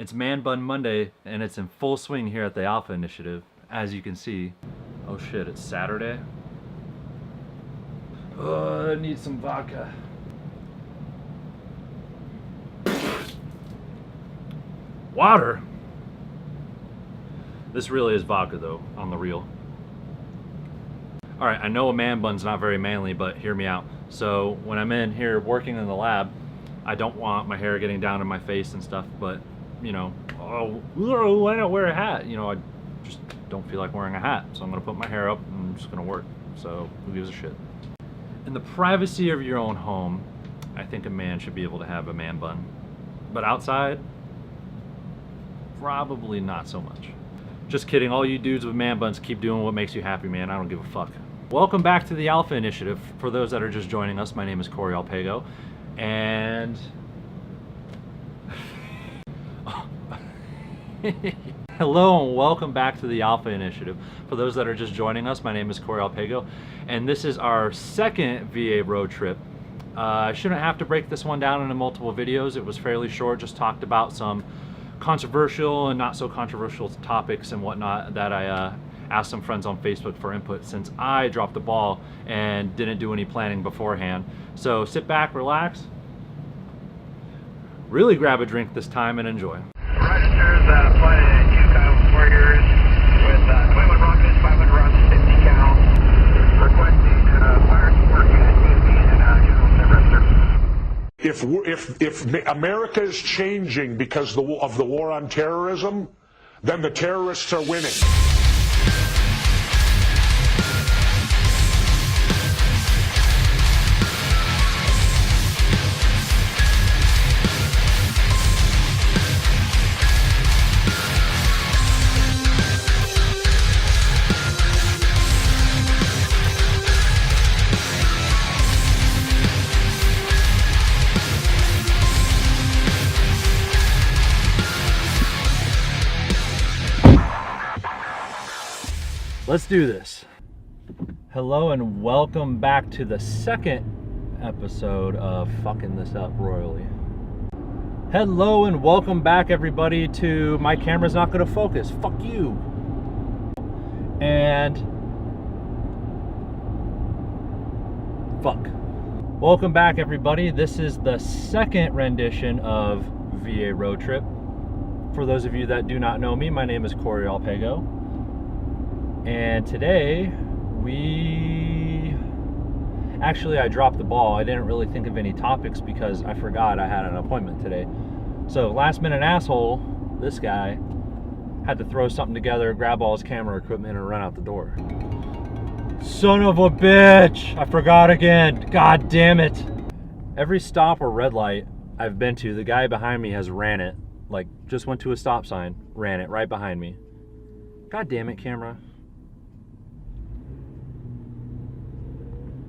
It's Man Bun Monday, and it's in full swing here at the Alpha Initiative, as you can see. Oh shit, it's Saturday. Oh, I need some vodka. Water? This really is vodka though, on the real. Alright, I know a man bun's not very manly, but hear me out. So when I'm in here working in the lab, I don't want my hair getting down in my face and stuff, but you know, why not wear a hat? You know, I just don't feel like wearing a hat. So I'm gonna put my hair up and I'm just gonna work. So who gives a shit? In the privacy of your own home, I think a man should be able to have a man bun. But outside, probably not so much. Just kidding, all you dudes with man buns, keep doing what makes you happy, man. I don't give a fuck. Welcome back to the Alpha Initiative. For those that are just joining us, my name is Corey Alpego, and hello and welcome back to the Alpha Initiative. For those that are just joining us, my name is Corey Alpego, and this is our second VA road trip. I shouldn't have to break this one down into multiple videos. It was fairly short, just talked about some controversial and not so controversial topics and whatnot that I asked some friends on Facebook for input, since I dropped the ball and didn't do any planning beforehand. So sit back, relax, really grab a drink this time and enjoy. Registers flight 2 Warriors with 21 rockets, 500 rounds, 50 cal, requesting fire support unit and register. If America is changing because of the war on terrorism, then the terrorists are winning. Let's do this. Hello and welcome back to the second episode of Fucking This Up Royally. Hello and welcome back everybody to My Camera's Not Gonna Focus. Fuck you. And fuck. Welcome back everybody. This is the second rendition of VA Road Trip. For those of you that do not know me, my name is Corey Alpego. And today, I dropped the ball. I didn't really think of any topics because I forgot I had an appointment today. So last minute asshole, this guy, had to throw something together, grab all his camera equipment and run out the door. Son of a bitch! I forgot again. God damn it. Every stop or red light I've been to, the guy behind me has ran it. Like, just went to a stop sign, ran it right behind me. God damn it, camera.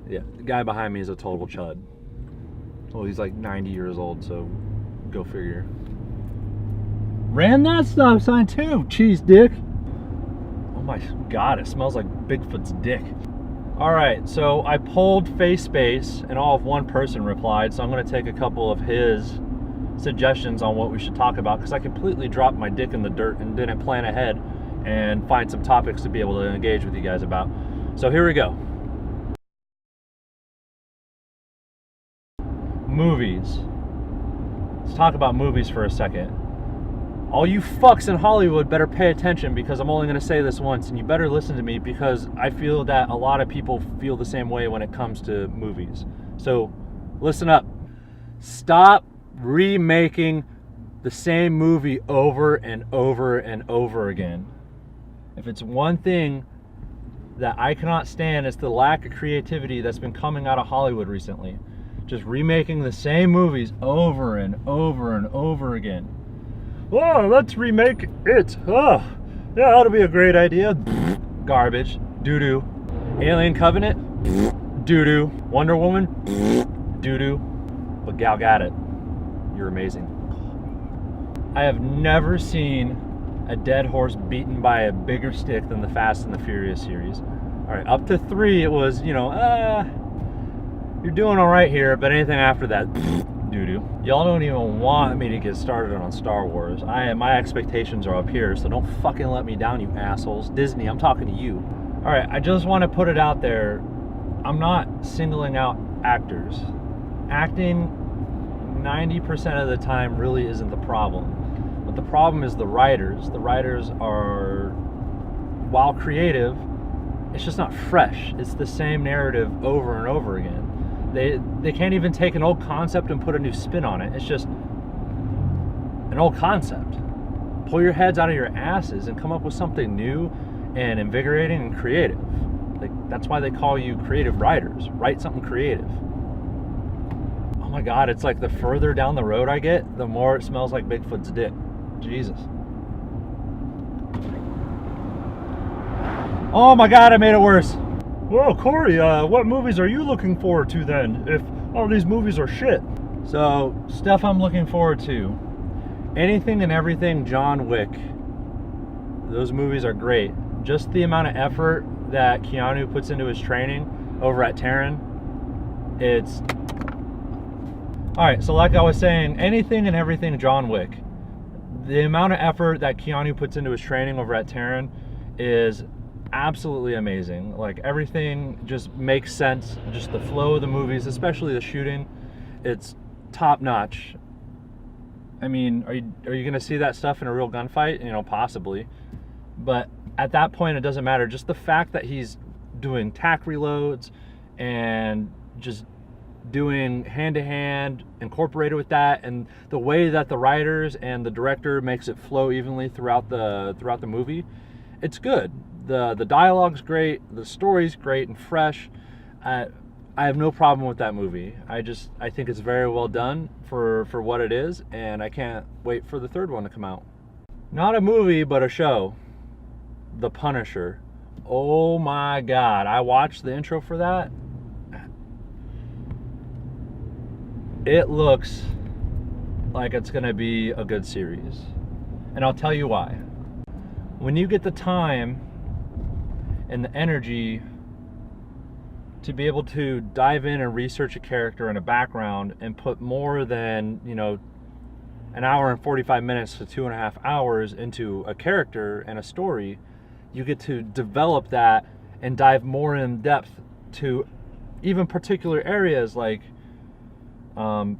Yeah, the guy behind me is a total chud. Well, he's like 90 years old, so go figure. Ran that stop sign too, cheese dick. Oh my God, it smells like Bigfoot's dick. All right, so I polled face space and all of one person replied, so I'm gonna take a couple of his suggestions on what we should talk about, because I completely dropped my dick in the dirt and didn't plan ahead and find some topics to be able to engage with you guys about. So here we go. Movies. Let's talk about movies for a second. All you fucks in Hollywood better pay attention, because I'm only going to say this once, and you better listen to me, because I feel that a lot of people feel the same way when it comes to movies. So listen up. Stop remaking the same movie over and over and over again. If it's one thing that I cannot stand, it's the lack of creativity that's been coming out of Hollywood recently. Just remaking the same movies over and over and over again. Oh, let's remake it. Oh, yeah, that'll be a great idea. Garbage. Doo-doo. Alien Covenant? Doo-doo. Wonder Woman? Doo-doo. But Gal Gadot, you're amazing. I have never seen a dead horse beaten by a bigger stick than the Fast and the Furious series. All right, up to 3, it was, you know, you're doing all right here, but anything after that, doo-doo. Y'all don't even want me to get started on Star Wars. My expectations are up here, so don't fucking let me down, you assholes. Disney, I'm talking to you. Alright, I just want to put it out there. I'm not singling out actors. Acting 90% of the time really isn't the problem. But the problem is the writers. The writers are, while creative, it's just not fresh. It's the same narrative over and over again. They can't even take an old concept and put a new spin on it. It's just an old concept. Pull your heads out of your asses and come up with something new and invigorating and creative. Like, that's why they call you creative writers. Write something creative. Oh my God, it's like the further down the road I get, the more it smells like Bigfoot's dick. Jesus. Oh my God, I made it worse. Whoa, Corey, what movies are you looking forward to then, if all these movies are shit? So, stuff I'm looking forward to. Anything and everything John Wick. Those movies are great. Just the amount of effort that Keanu puts into his training over at Terran, it's... Alright, so like I was saying, anything and everything John Wick. The amount of effort that Keanu puts into his training over at Terran is absolutely amazing. Like, everything just makes sense. Just the flow of the movies, especially the shooting, it's top notch. I mean, are you gonna see that stuff in a real gunfight? You know, possibly. But at that point, it doesn't matter. Just the fact that he's doing tack reloads and just doing hand-to-hand incorporated with that, and the way that the writers and the director makes it flow evenly throughout the movie, it's good. The dialogue's great, the story's great and fresh. I have no problem with that movie. I think it's very well done for what it is, and I can't wait for the third one to come out. Not a movie, but a show. The Punisher. Oh my God, I watched the intro for that. It looks like it's gonna be a good series, and I'll tell you why. When you get the time and the energy to be able to dive in and research a character and a background and put more than, you know, an hour and 45 minutes to 2.5 hours into a character and a story, you get to develop that and dive more in depth to even particular areas like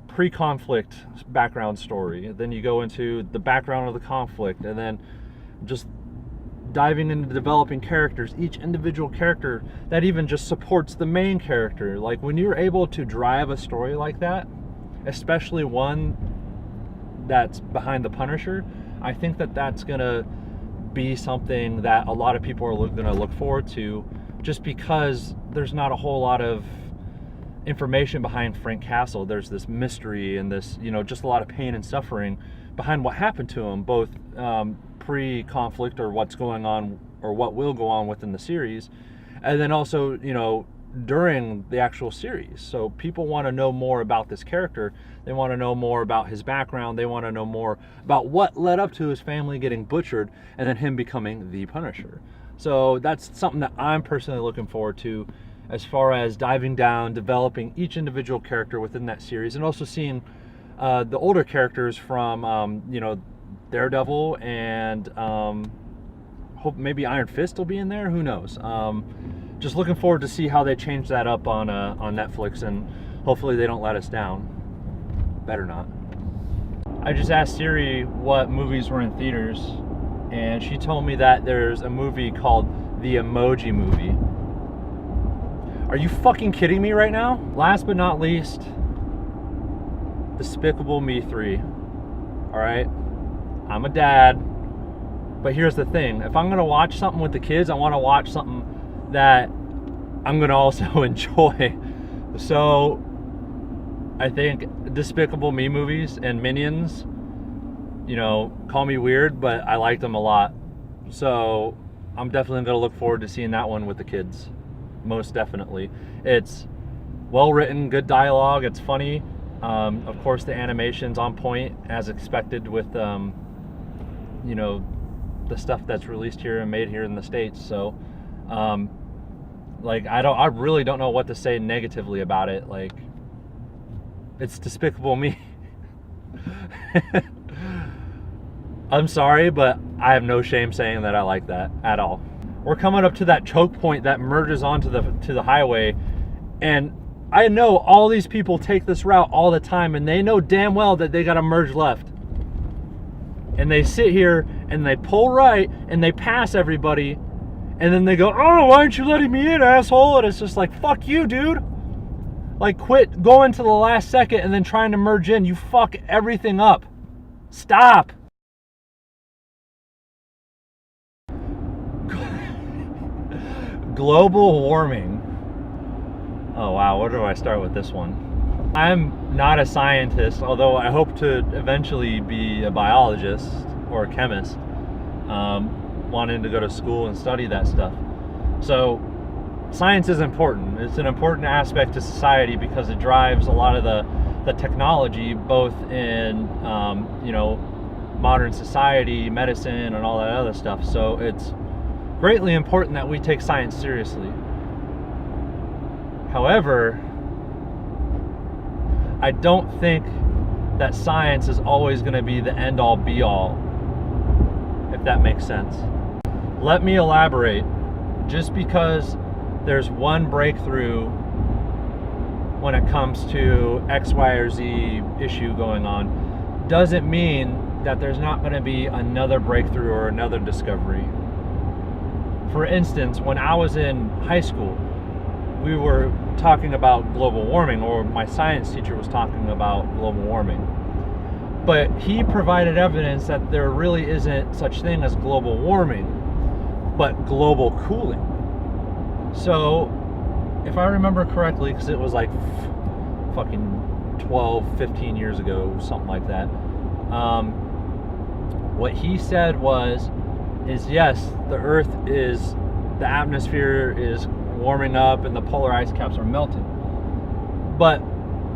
pre-conflict background story. Then you go into the background of the conflict, and then just diving into developing characters, each individual character that even just supports the main character. Like, when you're able to drive a story like that, especially one that's behind the Punisher, I think that that's gonna be something that a lot of people are gonna look forward to, just because there's not a whole lot of information behind Frank Castle. There's this mystery and this, you know, just a lot of pain and suffering behind what happened to him, both pre-conflict, or what's going on or what will go on within the series, and then also, you know, during the actual series. So people want to know more about this character. They want to know more about his background. They want to know more about what led up to his family getting butchered and then him becoming the Punisher. So that's something that I'm personally looking forward to, as far as diving down, developing each individual character within that series, and also seeing the older characters from, you know, Daredevil, and hope maybe Iron Fist will be in there. Who knows? Just looking forward to see how they change that up on Netflix, and hopefully they don't let us down. Better not. I just asked Siri what movies were in theaters, and she told me that there's a movie called The Emoji Movie. Are you fucking kidding me right now? Last but not least, Despicable Me 3. Alright? I'm a dad, but here's the thing. If I'm gonna watch something with the kids, I wanna watch something that I'm gonna also enjoy. So I think Despicable Me movies and Minions, you know, call me weird, but I like them a lot. So I'm definitely gonna look forward to seeing that one with the kids. Most definitely. It's well written, good dialogue, it's funny. Of course, the animation's on point as expected with, you know, the stuff that's released here and made here in the States. So, like, I really don't know what to say negatively about it. Like, it's Despicable Me. I'm sorry, but I have no shame saying that I like that at all. We're coming up to that choke point that merges onto the highway, and I know all these people take this route all the time, and they know damn well that they got to merge left. And they sit here and they pull right and they pass everybody, and then they go, "Oh, why aren't you letting me in, asshole?" And it's just like, fuck you, dude. Like, quit going to the last second and then trying to merge in. You fuck everything up. Stop. Global warming. Oh wow, where do I start with this one? I'm not a scientist, although I hope to eventually be a biologist or a chemist, wanting to go to school and study that stuff. So science is important. It's an important aspect to society because it drives a lot of the technology, both in modern society, medicine, and all that other stuff. So it's greatly important that we take science seriously. However, I don't think that science is always going to be the end-all be-all, if that makes sense. Let me elaborate. Just because there's one breakthrough when it comes to X, Y, or Z issue going on, doesn't mean that there's not going to be another breakthrough or another discovery. For instance, when I was in high school, we were talking about global warming, or my science teacher was talking about global warming. But he provided evidence that there really isn't such thing as global warming, but global cooling. So, if I remember correctly, because it was like fucking 12, 15 years ago, something like that, what he said is yes, the atmosphere is warming up and the polar ice caps are melting. But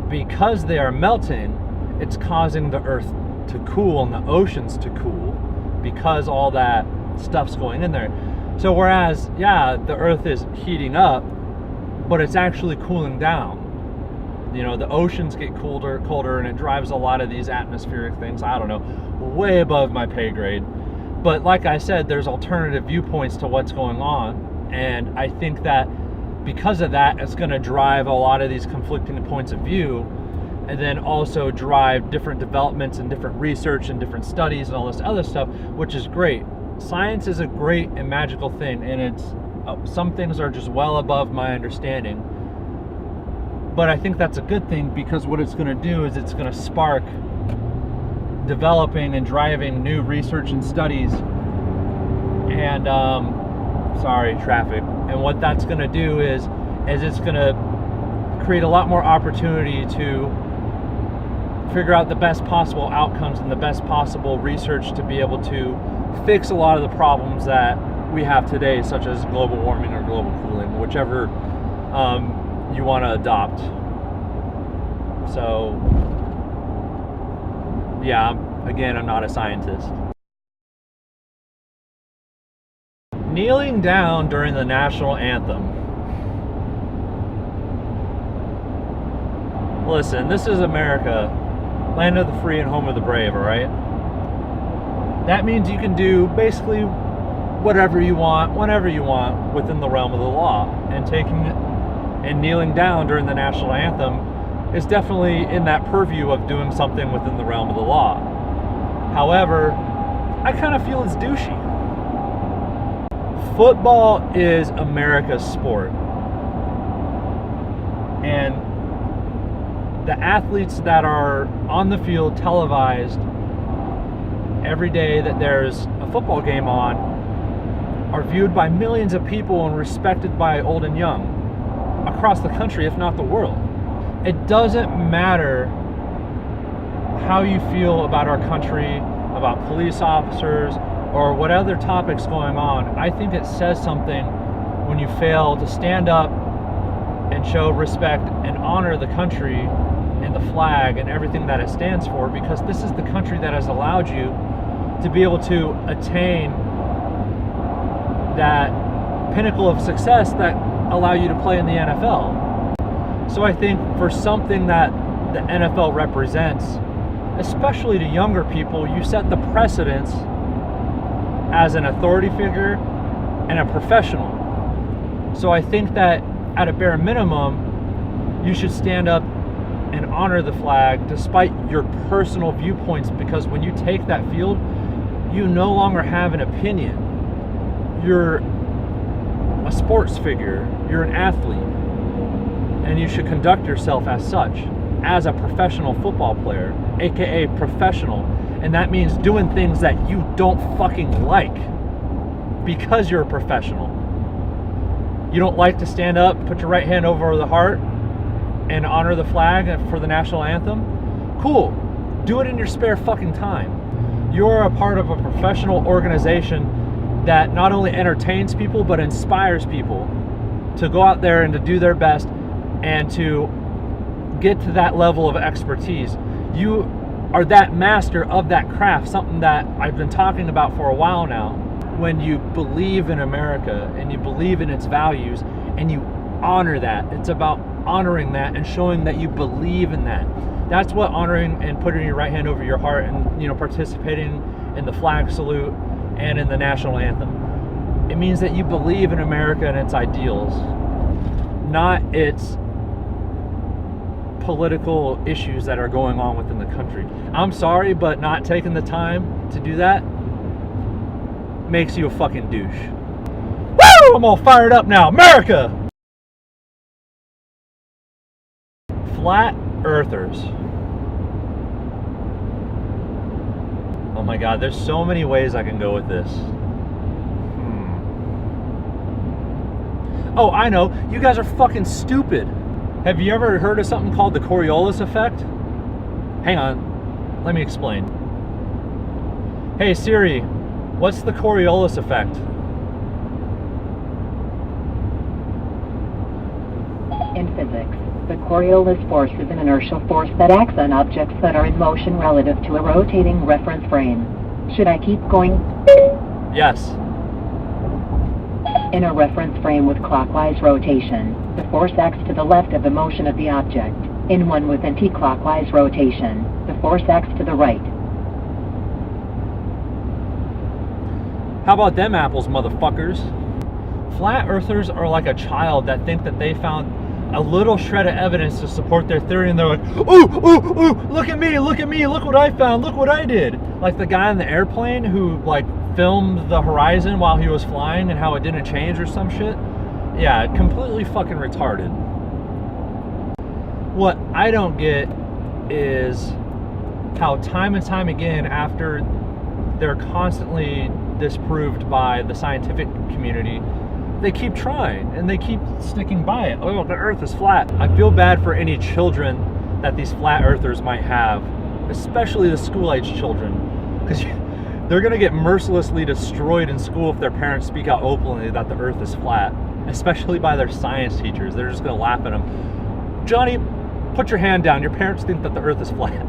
because they are melting, it's causing the earth to cool and the oceans to cool because all that stuff's going in there. So whereas, yeah, the earth is heating up, but it's actually cooling down. The oceans get colder, and it drives a lot of these atmospheric things, I don't know, way above my pay grade. But like I said, there's alternative viewpoints to what's going on. And I think that because of that, it's going to drive a lot of these conflicting points of view, and then also drive different developments and different research and different studies and all this other stuff, which is great. Science is a great and magical thing, and it's some things are just well above my understanding. But I think that's a good thing, because what it's going to do is it's going to spark developing and driving new research and studies, and traffic. And what that's going to do is it's going to create a lot more opportunity to figure out the best possible outcomes and the best possible research to be able to fix a lot of the problems that we have today, such as global warming or global cooling, whichever you want to adopt. So yeah, again, I'm not a scientist. Kneeling down during the national anthem. Listen, this is America, land of the free and home of the brave, alright? That means you can do basically whatever you want, whenever you want, within the realm of the law. And kneeling down during the national anthem is definitely in that purview of doing something within the realm of the law. However, I kind of feel it's douchey. Football is America's sport. And the athletes that are on the field televised every day that there's a football game on are viewed by millions of people and respected by old and young across the country, if not the world. It doesn't matter how you feel about our country, about police officers, or what other topics going on. I think it says something when you fail to stand up and show respect and honor the country and the flag and everything that it stands for, because this is the country that has allowed you to be able to attain that pinnacle of success that allow you to play in the NFL. So I think for something that the NFL represents, especially to younger people, you set the precedence as an authority figure and a professional. So I think that at a bare minimum, you should stand up and honor the flag despite your personal viewpoints, because when you take that field, you no longer have an opinion. You're a sports figure, you're an athlete, and you should conduct yourself as such, as a professional football player, aka professional. And that means doing things that you don't fucking like because you're a professional. You don't like to stand up, put your right hand over the heart, and honor the flag for the national anthem? Cool. Do it in your spare fucking time. You're a part of a professional organization that not only entertains people, but inspires people to go out there and to do their best and to get to that level of expertise. You are that master of that craft, something that I've been talking about for a while now. When you believe in America and you believe in its values and you honor that, it's about honoring that and showing that you believe in that. That's what honoring and putting your right hand over your heart and, you know, participating in the flag salute and in the national anthem. It means that you believe in America and its ideals, not its political issues that are going on within the country. I'm sorry, but not taking the time to do that makes you a fucking douche. Woo! I'm all fired up now. America! Flat earthers. Oh my god, there's so many ways I can go with this. Oh, I know. You guys are fucking stupid. Have you ever heard of something called the Coriolis effect? Hang on. Let me explain. Hey Siri, what's the Coriolis effect? In physics, the Coriolis force is an inertial force that acts on objects that are in motion relative to a rotating reference frame. Should I keep going? Yes. In a reference frame with clockwise rotation, the force acts to the left of the motion of the object. In one with anti-clockwise rotation, the force acts to the right. How about them apples, motherfuckers? Flat earthers are like a child that think that they found a little shred of evidence to support their theory, and they're like, ooh, ooh, ooh, look at me, look what I found, look what I did. Like the guy in the airplane who like filmed the horizon while he was flying and how it didn't change or some shit. Yeah, completely fucking retarded. What I don't get is how time and time again, after they're constantly disproved by the scientific community, they keep trying and they keep sticking by it. Oh, the earth is flat. I feel bad for any children that these flat earthers might have, especially the school-age children, because they're gonna get mercilessly destroyed in school if their parents speak out openly that the earth is flat, especially by their science teachers. They're just gonna laugh at them. Johnny, put your hand down. Your parents think that the earth is flat.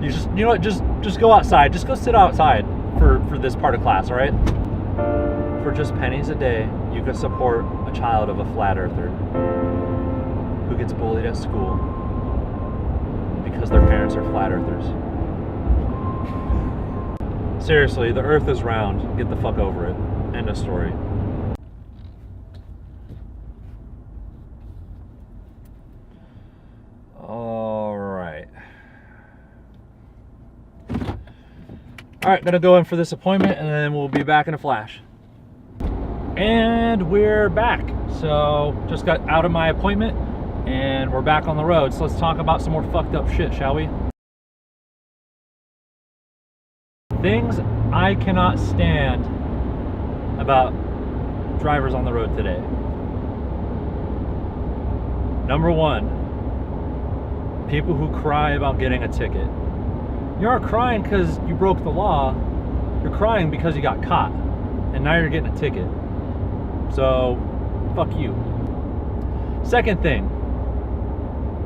You know what, just go outside. Just go sit outside for this part of class, all right? For just pennies a day, you can support a child of a flat earther who gets bullied at school because their parents are flat earthers. Seriously, the earth is round. Get the fuck over it. End of story. Alright, gonna go in for this appointment and then we'll be back in a flash. And we're back. So, just got out of my appointment and we're back on the road. So let's talk about some more fucked up shit, shall we? Things I cannot stand about drivers on the road today. Number one, people who cry about getting a ticket. You aren't crying because you broke the law. You're crying because you got caught. And now you're getting a ticket. So, fuck you. Second thing,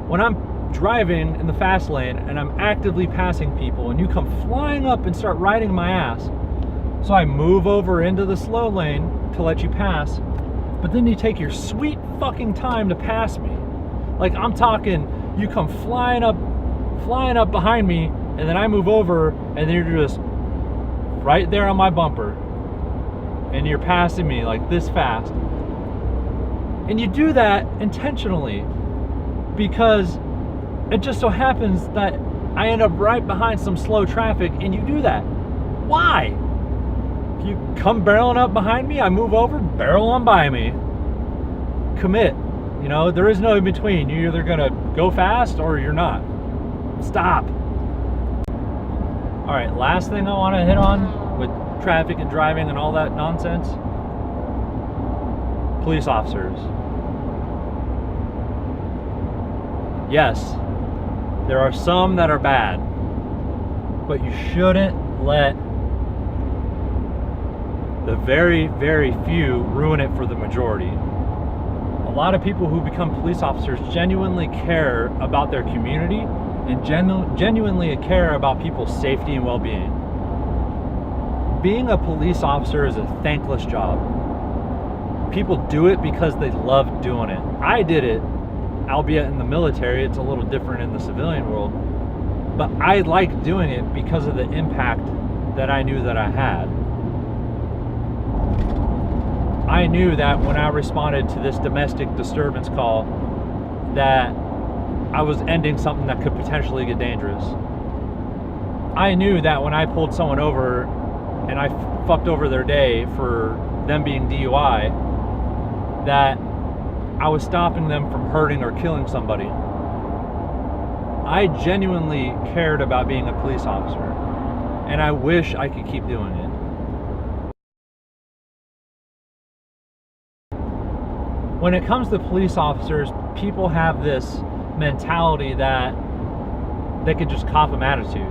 when I'm driving in the fast lane and I'm actively passing people and you come flying up and start riding my ass, so I move over into the slow lane to let you pass, but then you take your sweet fucking time to pass me. Like, I'm talking, you come flying up flying up behind me, and then I move over, and then you're just right there on my bumper, and you're passing me like this fast. And you do that intentionally because it just so happens that I end up right behind some slow traffic, and you do that. Why? If you come barreling up behind me, I move over, barrel on by me. Commit. You know, there is no in between. You're either gonna go fast or you're not. Stop. All right, last thing I want to hit on with traffic and driving and all that nonsense. Police officers. Yes, there are some that are bad, but you shouldn't let the very, very few ruin it for the majority. A lot of people who become police officers genuinely care about their community and genuinely care about people's safety and well-being. Being a police officer is a thankless job. People do it because they love doing it. I did it, albeit in the military. It's a little different in the civilian world, but I like doing it because of the impact that I knew that I had. I knew that when I responded to this domestic disturbance call that I was ending something that could potentially get dangerous. I knew that when I pulled someone over and I fucked over their day for them being DUI, that I was stopping them from hurting or killing somebody. I genuinely cared about being a police officer, and I wish I could keep doing it. When it comes to police officers, people have this mentality that they could just cop them attitude.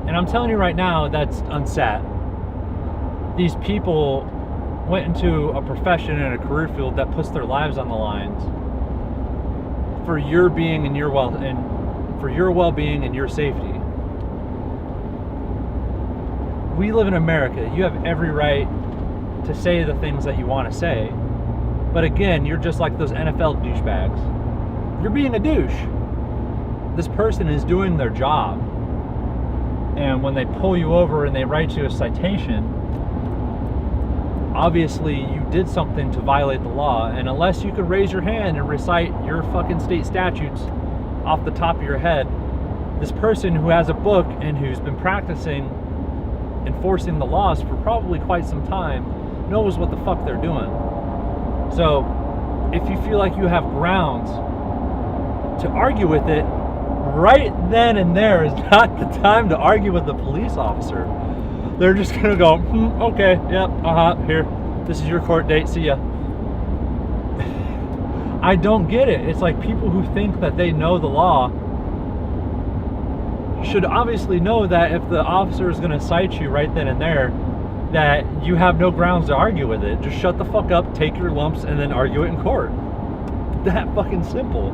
And I'm telling you right now, that's unsat. These people went into a profession and a career field that puts their lives on the lines for your being and your for your well-being and your safety. We live in America. You have every right to say the things that you want to say. But again, you're just like those NFL douchebags. You're being a douche. This person is doing their job. And when they pull you over and they write you a citation, obviously you did something to violate the law. And unless you could raise your hand and recite your fucking state statutes off the top of your head, this person who has a book and who's been practicing enforcing the laws for probably quite some time knows what the fuck they're doing. So if you feel like you have grounds to argue with it, right then and there is not the time to argue with the police officer. They're just gonna go, okay, yep, here, this is your court date, see ya. I don't get it. It's like people who think that they know the law should obviously know that if the officer is gonna cite you right then and there, that you have no grounds to argue with it. Just shut the fuck up, take your lumps, and then argue it in court. That fucking simple.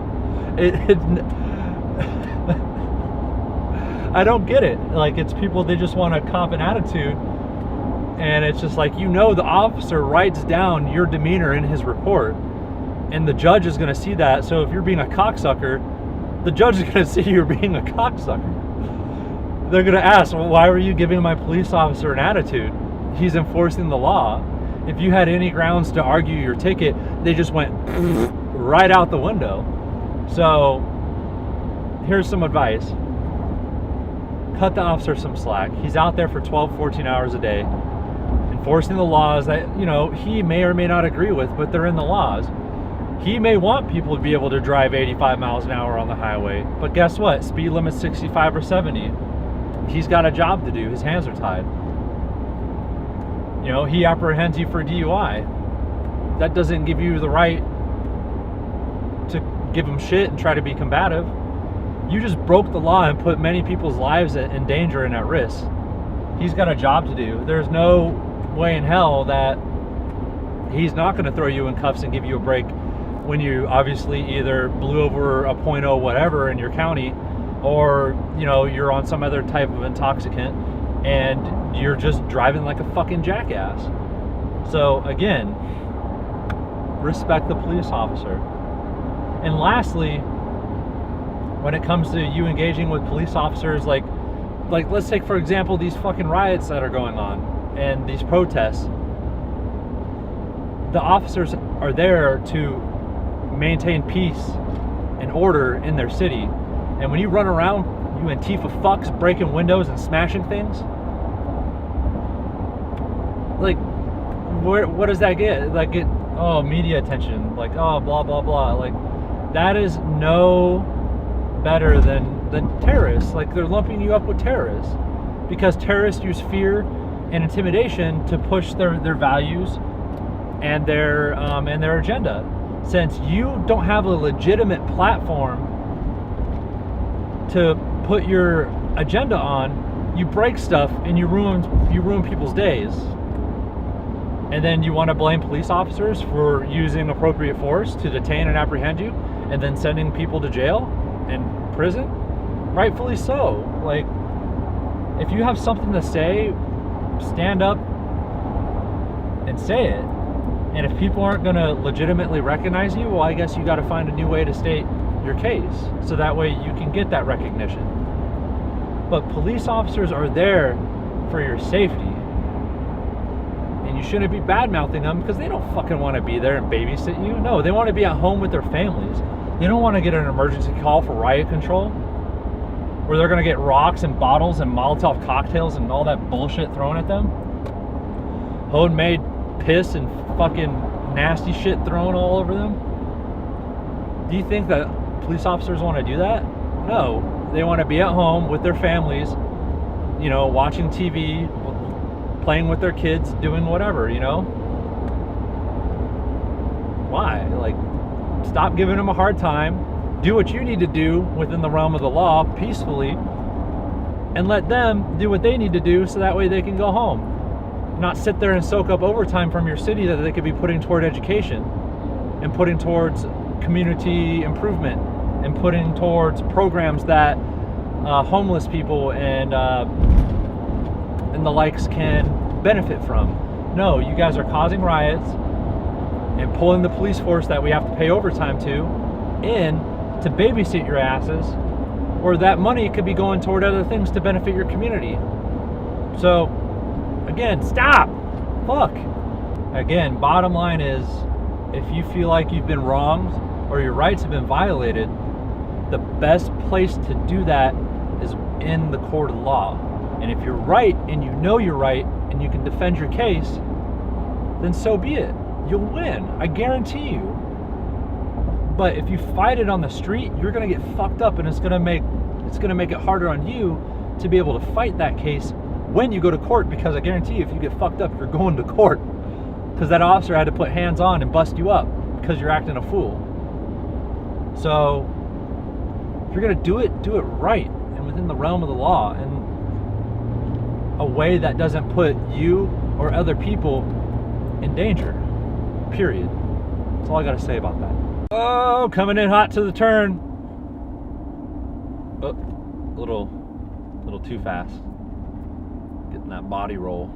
I don't get it. Like, it's people, they just want to cop an attitude, and it's just like, you know, the officer writes down your demeanor in his report, and the judge is going to see that. So if you're being a cocksucker, the judge is going to see you're being a cocksucker. They're going to ask, well, why were you giving my police officer an attitude? He's enforcing the law. If you had any grounds to argue your ticket, they just went right out the window. So here's some advice. Cut the officer some slack. He's out there for 12, 14 hours a day enforcing the laws that, you know, he may or may not agree with, but they're in the laws. He may want people to be able to drive 85 miles an hour on the highway, but guess what? Speed limit's 65 or 70. He's got a job to do. His hands are tied. You know, he apprehends you for DUI. That doesn't give you the right to give him shit and try to be combative. You just broke the law and put many people's lives in danger and at risk. He's got a job to do. There's no way in hell that he's not going to throw you in cuffs and give you a break when you obviously either blew over a .0 whatever in your county, or, you know, you're on some other type of intoxicant and you're just driving like a fucking jackass. So again, respect the police officer. And lastly, when it comes to you engaging with police officers. Like let's take for example these fucking riots that are going on and these protests. The officers are there to maintain peace and order in their city, and when you run around, you Antifa fucks breaking windows and smashing things, like what does that get? Like get media attention, like blah blah blah. Like that is no better than terrorists. Like they're lumping you up with terrorists because terrorists use fear and intimidation to push their values and their agenda. Since you don't have a legitimate platform to put your agenda on, you break stuff and you ruin people's days. And then you want to blame police officers for using appropriate force to detain and apprehend you, and then sending people to jail and prison? Rightfully so. Like, if you have something to say, stand up and say it. And if people aren't going to legitimately recognize you, well, I guess you got to find a new way to state your case, so that way you can get that recognition. But police officers are there for your safety. And you shouldn't be bad-mouthing them because they don't fucking want to be there and babysit you. No, they want to be at home with their families. They don't want to get an emergency call for riot control where they're going to get rocks and bottles and Molotov cocktails and all that bullshit thrown at them. Homemade piss and fucking nasty shit thrown all over them. Do you think that police officers want to do that? No. They want to be at home with their families, you know, watching TV, playing with their kids, doing whatever, you know? Why? Like, stop giving them a hard time. Do what you need to do within the realm of the law peacefully, and let them do what they need to do so that way they can go home. Not sit there and soak up overtime from your city that they could be putting toward education and putting towards community improvement and putting towards programs that homeless people and the likes can benefit from. No, you guys are causing riots and pulling the police force that we have to pay overtime to babysit your asses, or that money could be going toward other things to benefit your community. So, again, stop. Fuck. Again, bottom line is, if you feel like you've been wronged or your rights have been violated, the best place to do that is in the court of law. And if you're right and you know you're right and you can defend your case, then so be it. You'll win. I guarantee you. But if you fight it on the street, you're gonna get fucked up, and it's gonna make it harder on you to be able to fight that case when you go to court, because I guarantee you, if you get fucked up, you're going to court. Because that officer had to put hands on and bust you up because you're acting a fool. So if you're gonna do it right and within the realm of the law, and a way that doesn't put you or other people in danger. Period. That's all I gotta say about that. Oh, coming in hot to the turn. Oh, a little too fast. Getting that body roll.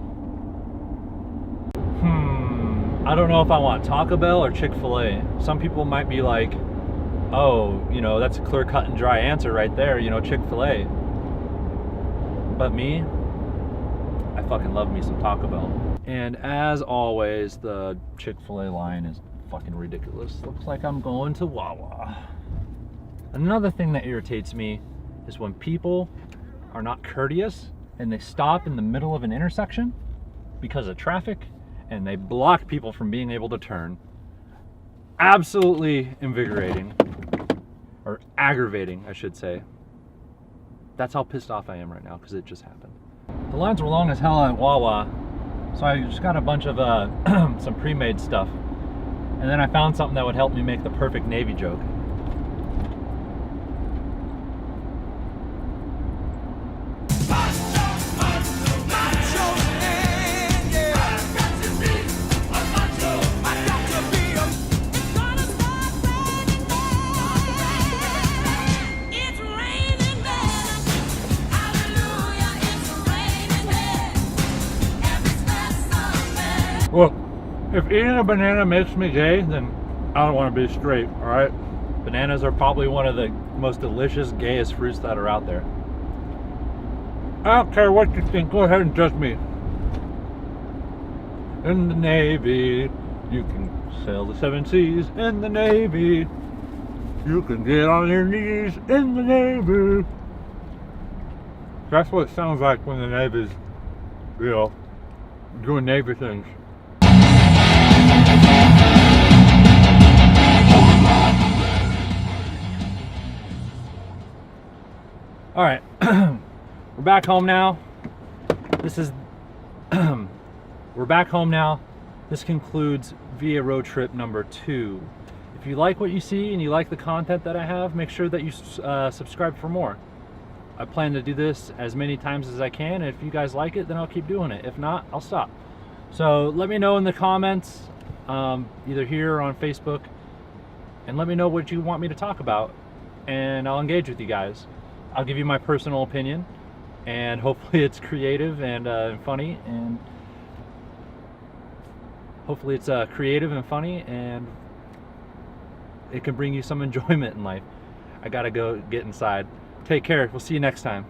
I don't know if I want Taco Bell or Chick-fil-A. Some people might be like, oh, you know, that's a clear cut and dry answer right there, you know, Chick-fil-A. But me, I fucking love me some Taco Bell. And as always, the Chick-fil-A line is fucking ridiculous. Looks like I'm going to Wawa. Another thing that irritates me is when people are not courteous and they stop in the middle of an intersection because of traffic and they block people from being able to turn. Absolutely invigorating, or aggravating, I should say. That's how pissed off I am right now, because it just happened. The lines were long as hell at Wawa, so I just got a bunch of some pre-made stuff. And then I found something that would help me make the perfect Navy joke. Well, if eating a banana makes me gay, then I don't want to be straight, alright? Bananas are probably one of the most delicious, gayest fruits that are out there. I don't care what you think. Go ahead and judge me. In the Navy, you can sail the 7 seas. In the Navy, you can get on your knees. In the Navy. That's what it sounds like when the Navy's, you know, doing Navy things. All right, we're back home now. We're back home now. This concludes VA Road Trip number 2. If you like what you see and you like the content that I have, make sure that you subscribe for more. I plan to do this as many times as I can, and if you guys like it, then I'll keep doing it. If not, I'll stop. So let me know in the comments, either here or on Facebook, and let me know what you want me to talk about, and I'll engage with you guys. I'll give you my personal opinion, and hopefully it's creative and funny, and hopefully it's creative and funny, and it can bring you some enjoyment in life. I gotta go get inside. Take care. We'll see you next time.